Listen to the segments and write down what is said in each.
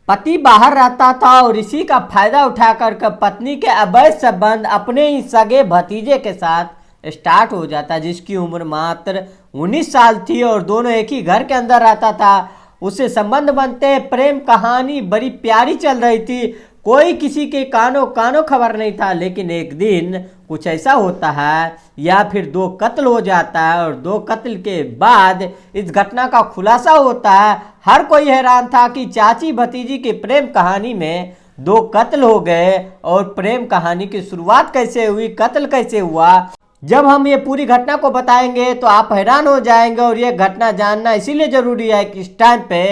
पति बाहर रहता था और इसी का फायदा उठाकर पत्नी के अवैध संबंध अपने ही सगे भतीजे के साथ स्टार्ट हो जाता, जिसकी उम्र मात्र 19 साल थी और दोनों एक ही घर के अंदर रहता था। उससे संबंध बनते प्रेम कहानी बड़ी प्यारी चल रही थी, कोई किसी के कानों कानों खबर नहीं था। लेकिन एक दिन कुछ ऐसा होता है या फिर 2 कत्ल हो जाता है और 2 कत्ल के बाद इस घटना का खुलासा होता है। हर कोई हैरान था कि चाची भतीजी की प्रेम कहानी में 2 कत्ल हो गए और प्रेम कहानी की शुरुआत कैसे हुई, कत्ल कैसे हुआ। जब हम ये पूरी घटना को बताएंगे तो आप हैरान हो जाएंगे और ये घटना जानना इसीलिए जरूरी है कि इस टाइम पे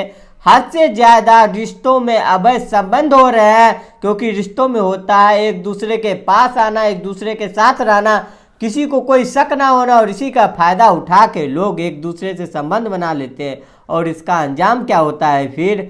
हद से ज़्यादा रिश्तों में अवैध संबंध हो रहे हैं, क्योंकि रिश्तों में होता है एक दूसरे के पास आना, एक दूसरे के साथ रहना, किसी को कोई शक ना होना, और इसी का फायदा उठा के लोग एक दूसरे से संबंध बना लेते हैं। और इसका अंजाम क्या होता है फिर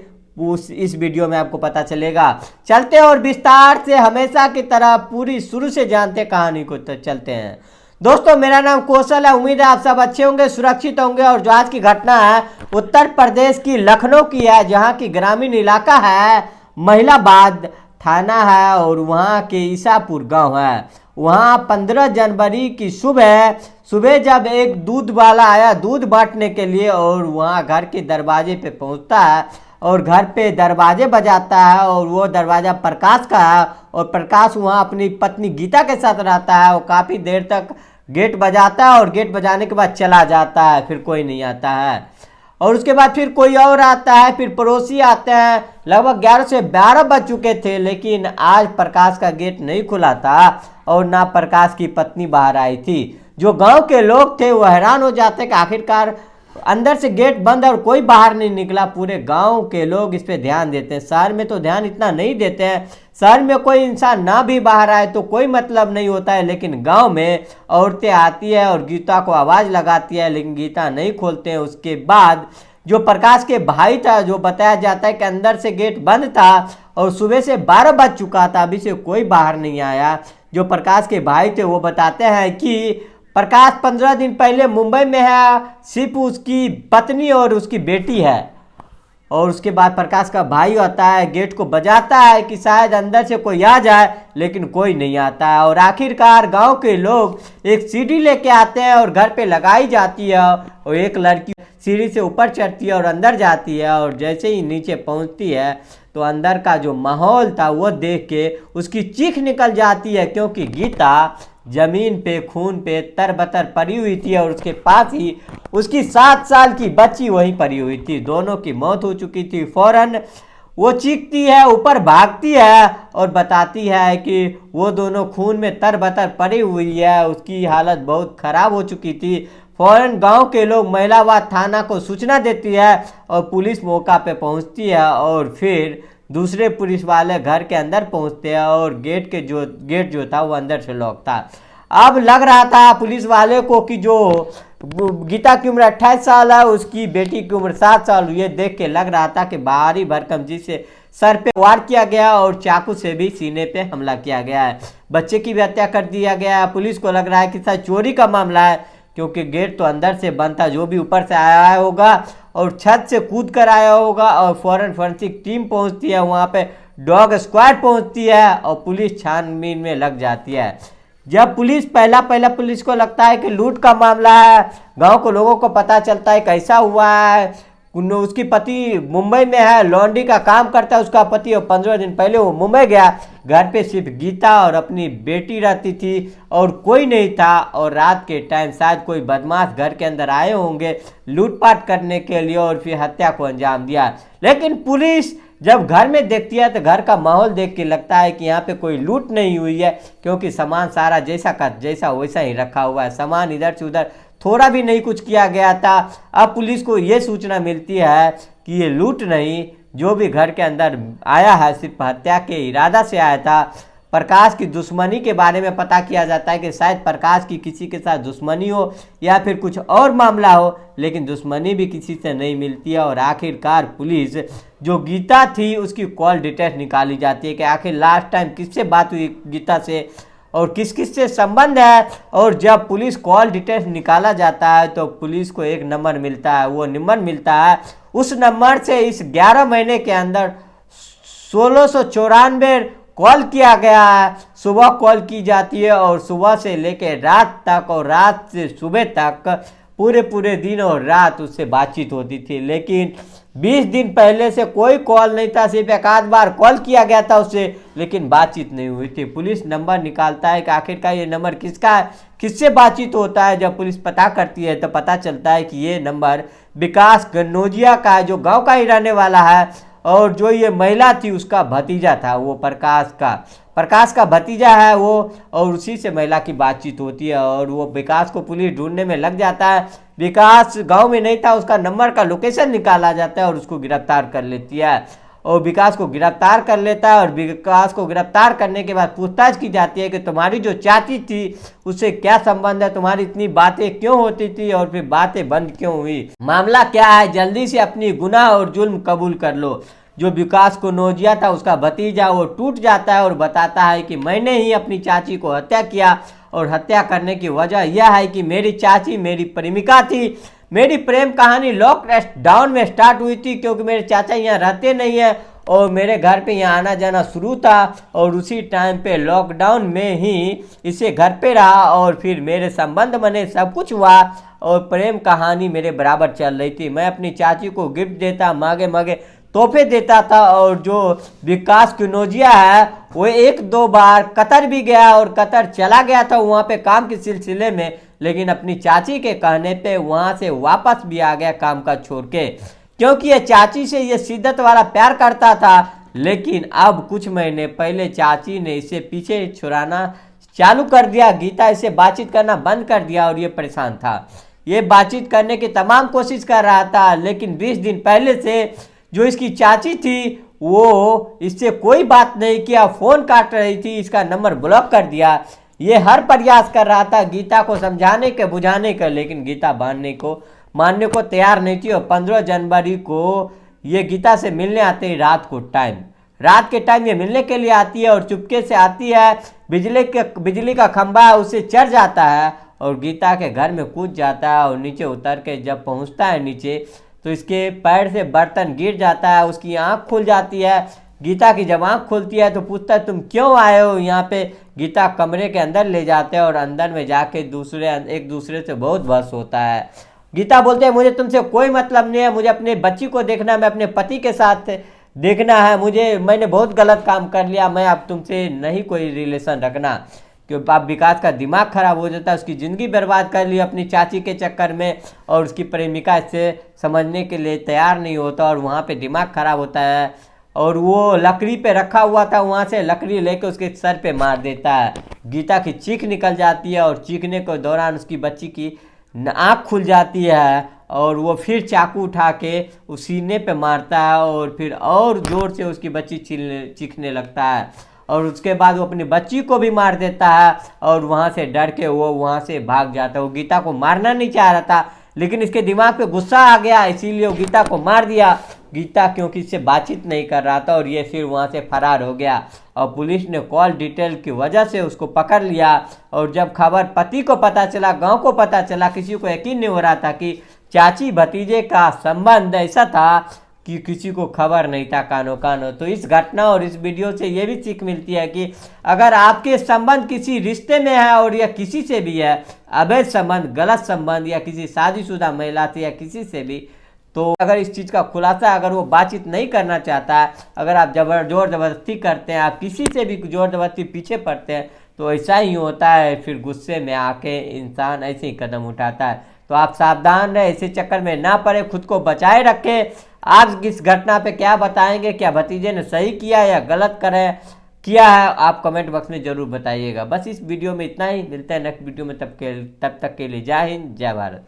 इस वीडियो में आपको पता चलेगा। चलते और विस्तार से हमेशा की तरह पूरी शुरू से जानते कहानी को चलते हैं। दोस्तों, मेरा नाम कौशल है। उम्मीद है आप सब अच्छे होंगे, सुरक्षित होंगे। और जो आज की घटना है उत्तर प्रदेश की लखनऊ की है, जहां की ग्रामीण इलाका है महिलाबाद थाना है और वहां के ईसापुर गांव है। वहां 15 जनवरी की सुबह जब एक दूध वाला आया दूध बांटने के लिए और वहां घर के दरवाजे पे पहुंचता है और घर पे दरवाजे बजाता है और वो दरवाज़ा प्रकाश का है और प्रकाश वहाँ अपनी पत्नी गीता के साथ रहता है। वो काफ़ी देर तक गेट बजाता है और गेट बजाने के बाद चला जाता है, फिर कोई नहीं आता है। और उसके बाद फिर कोई और आता है, फिर पड़ोसी आते हैं। लगभग 11 से 12 बज चुके थे, लेकिन आज प्रकाश का गेट नहीं खुला था और ना प्रकाश की पत्नी बाहर आई थी। जो गाँव के लोग थे वो हैरान हो जाते कि आखिरकार अंदर से गेट बंद और कोई बाहर नहीं निकला। पूरे गांव के लोग इस पे ध्यान देते हैं, शहर में तो ध्यान इतना नहीं देते हैं। शहर में कोई इंसान ना भी बाहर आए तो कोई मतलब नहीं होता है, लेकिन गांव में औरतें आती है और गीता को आवाज़ लगाती है, लेकिन गीता नहीं खोलते हैं। उसके बाद जो प्रकाश के भाई था, जो बताया जाता है कि अंदर से गेट बंद था और सुबह से 12 बज चुका था, अभी से कोई बाहर नहीं आया। जो प्रकाश के भाई थे वो बताते हैं कि प्रकाश 15 दिन पहले मुंबई में है, सिर्फ उसकी पत्नी और उसकी बेटी है। और उसके बाद प्रकाश का भाई आता है, गेट को बजाता है कि शायद अंदर से कोई आ जाए, लेकिन कोई नहीं आता है। और आखिरकार गांव के लोग एक सीढ़ी लेके आते हैं और घर पे लगाई जाती है और एक लड़की सीढ़ी से ऊपर चढ़ती है और अंदर जाती है। और जैसे ही नीचे पहुंचती है तो अंदर का जो माहौल था वो देख के उसकी चीख निकल जाती है, क्योंकि गीता जमीन पे खून पे तरबतर पड़ी हुई थी और उसके पास ही उसकी 7 साल की बच्ची वहीं पड़ी हुई थी। दोनों की मौत हो चुकी थी। फौरन वो चीखती है, ऊपर भागती है और बताती है कि वो दोनों खून में तरबतर पड़ी हुई है, उसकी हालत बहुत ख़राब हो चुकी थी। फौरन गांव के लोग महिलाबाद थाना को सूचना देती है और पुलिस मौका पे पहुंचती है और फिर दूसरे पुलिस वाले घर के अंदर पहुंचते हैं और गेट जो था वो अंदर से लॉक था। अब लग रहा था पुलिस वाले को कि जो गीता की उम्र 28 साल है, उसकी बेटी की उम्र 7 साल, ये देख के लग रहा था कि भारी भरकम जिससे सर पे वार किया गया और चाकू से भी सीने पे हमला किया गया है। बच्चे की भी हत्या कर दिया गया है। पुलिस को लग रहा है कि शायद चोरी का मामला है, क्योंकि गेट तो अंदर से बंद था। जो भी ऊपर से आया होगा और छत से कूद कर आया होगा और फौरन फोरेंसिक टीम पहुंचती है, वहां पे डॉग स्क्वाड पहुंचती है और पुलिस छानबीन में लग जाती है। जब पुलिस पहला पुलिस को लगता है कि लूट का मामला है, गांव को लोगों को पता चलता है कैसा हुआ है। उसकी पति मुंबई में है, लॉन्ड्री का काम करता है उसका पति, और 15 दिन पहले वो मुंबई गया। घर पे सिर्फ गीता और अपनी बेटी रहती थी और कोई नहीं था। और रात के टाइम शायद कोई बदमाश घर के अंदर आए होंगे लूटपाट करने के लिए और फिर हत्या को अंजाम दिया। लेकिन पुलिस जब घर में देखती है तो घर का माहौल देख के लगता है कि यहाँ पे कोई लूट नहीं हुई है, क्योंकि सामान सारा जैसा का जैसा वैसा ही रखा हुआ है। सामान इधर से उधर थोड़ा भी नहीं कुछ किया गया था। अब पुलिस को ये सूचना मिलती है कि ये लूट नहीं, जो भी घर के अंदर आया है सिर्फ हत्या के इरादा से आया था। प्रकाश की दुश्मनी के बारे में पता किया जाता है कि शायद प्रकाश की किसी के साथ दुश्मनी हो या फिर कुछ और मामला हो, लेकिन दुश्मनी भी किसी से नहीं मिलती है। और आखिरकार पुलिस जो गीता थी उसकी कॉल डिटेल्स निकाली जाती है कि आखिर लास्ट टाइम किससे बात हुई गीता से और किस किस से संबंध है। और जब पुलिस कॉल डिटेल्स निकाला जाता है तो पुलिस को एक नंबर मिलता है। वो नंबर मिलता है, उस नंबर से इस 11 महीने के अंदर 1694 कॉल किया गया है। सुबह कॉल की जाती है और सुबह से लेकर रात तक और रात से सुबह तक पूरे दिन और रात उससे बातचीत होती थी। लेकिन 20 दिन पहले से कोई कॉल नहीं था, सिर्फ एक आध बार कॉल किया गया था उससे, लेकिन बातचीत नहीं हुई थी। पुलिस नंबर निकालता है कि आखिरकार ये नंबर किसका है, किससे बातचीत होता है। जब पुलिस पता करती है तो पता चलता है कि ये नंबर विकास गन्नौजिया का है, जो गांव का ही रहने वाला है। और जो ये महिला थी उसका भतीजा था, वो प्रकाश का भतीजा है वो, और उसी से महिला की बातचीत होती है। और वो विकास को पुलिस ढूंढने में लग जाता है। विकास गांव में नहीं था, उसका नंबर का लोकेशन निकाला जाता है और उसको गिरफ्तार कर लेती है। और विकास को गिरफ्तार कर लेता है और विकास को गिरफ्तार करने के बाद पूछताछ की जाती है कि तुम्हारी जो चाची थी उससे क्या संबंध है, तुम्हारी इतनी बातें क्यों होती थी और फिर बातें बंद क्यों हुई, मामला क्या है, जल्दी से अपनी गुनाह और जुल्म कबूल कर लो। जो विकास गन्नौजिया था उसका भतीजा वो टूट जाता है और बताता है कि मैंने ही अपनी चाची को हत्या किया और हत्या करने की वजह यह है कि मेरी चाची मेरी प्रेमिका थी। मेरी प्रेम कहानी लॉकडाउन में स्टार्ट हुई थी क्योंकि मेरे चाचा यहाँ रहते नहीं है और मेरे घर पे यहाँ आना जाना शुरू था और उसी टाइम पे लॉकडाउन में ही इसे घर पे रहा और फिर मेरे संबंध बने, सब कुछ हुआ और प्रेम कहानी मेरे बराबर चल रही थी। मैं अपनी चाची को गिफ्ट देता, मांगे मांगे तोहफे देता था। और जो विकास गन्नौजिया है वो 1-2 बार कतर भी गया और कतर चला गया था वहाँ पे काम के सिलसिले में, लेकिन अपनी चाची के कहने पे वहाँ से वापस भी आ गया काम का छोड़ के, क्योंकि ये चाची से ये शिद्दत वाला प्यार करता था। लेकिन अब कुछ महीने पहले चाची ने इसे पीछे छुड़ाना चालू कर दिया। गीता इसे बातचीत करना बंद कर दिया और ये परेशान था। ये बातचीत करने की तमाम कोशिश कर रहा था, लेकिन 20 दिन पहले से जो इसकी चाची थी वो इससे कोई बात नहीं किया, फ़ोन काट रही थी, इसका नंबर ब्लॉक कर दिया। ये हर प्रयास कर रहा था गीता को समझाने के बुझाने का, लेकिन गीता मानने को तैयार नहीं थी। और 15 जनवरी को ये गीता से मिलने आते ही रात के टाइम ये मिलने के लिए आती है और चुपके से आती है। बिजली का खंभा है उससे चढ़ जाता है और गीता के घर में कूद जाता है और नीचे उतर के जब पहुंचता है नीचे तो इसके पैर से बर्तन गिर जाता है, उसकी आंख खुल जाती है। गीता की जब आंख खुलती है तो पूछता है तुम क्यों आए हो यहाँ पे। गीता कमरे के अंदर ले जाते हैं और अंदर में जाके एक दूसरे से बहुत बहस होता है। गीता बोलते हैं मुझे तुमसे कोई मतलब नहीं है, मुझे अपने बच्ची को देखना है, मैं अपने पति के साथ देखना है, मैंने बहुत गलत काम कर लिया, मैं अब तुमसे नहीं कोई रिलेशन रखना। क्योंकि अब विकास का दिमाग खराब हो जाता है, उसकी ज़िंदगी बर्बाद कर ली अपनी चाची के चक्कर में और उसकी प्रेमिका इससे समझने के लिए तैयार नहीं होता और वहाँ पे दिमाग खराब होता है। और वो लकड़ी पे रखा हुआ था, वहाँ से लकड़ी लेके उसके सर पे मार देता है। गीता की चीख निकल जाती है और चीखने के दौरान उसकी बच्ची की आँख खुल जाती है और वो फिर चाकू उठा के उस सीने पे मारता है और फिर और ज़ोर से उसकी बच्ची चीखने लगता है। और उसके बाद वो अपनी बच्ची को भी मार देता है और वहाँ से डर के वो वहाँ से भाग जाता है। वो गीता को मारना नहीं चाह रहा था, लेकिन इसके दिमाग पे गुस्सा आ गया, इसीलिए वो गीता को मार दिया। गीता क्योंकि इससे बातचीत नहीं कर रहा था और ये फिर वहाँ से फरार हो गया और पुलिस ने कॉल डिटेल की वजह से उसको पकड़ लिया। और जब खबर पति को पता चला, गांव को पता चला, किसी को यकीन नहीं हो रहा था कि चाची भतीजे का संबंध ऐसा था कि किसी को खबर नहीं था कानो कानो। तो इस घटना और इस वीडियो से ये भी सीख मिलती है कि अगर आपके संबंध किसी रिश्ते में है और या किसी से भी है, अवैध संबंध, गलत संबंध या किसी शादीशुदा महिला से या किसी से भी, तो अगर इस चीज़ का खुलासा अगर वो बातचीत नहीं करना चाहता है, अगर आप जोर ज़बरदस्ती करते हैं, आप किसी से भी जोर ज़बरदस्ती पीछे पड़ते हैं, तो ऐसा ही होता है। फिर गुस्से में आके इंसान ऐसे ही कदम उठाता है। तो आप सावधान रहें, ऐसे चक्कर में ना पड़े, खुद को बचाए रखें। आप इस घटना पे क्या बताएंगे, क्या भतीजे ने सही किया या गलत किया है, आप कमेंट बॉक्स में जरूर बताइएगा। बस इस वीडियो में इतना ही, मिलते हैं नेक्स्ट वीडियो में, तब तक के लिए जय हिंद, जय भारत।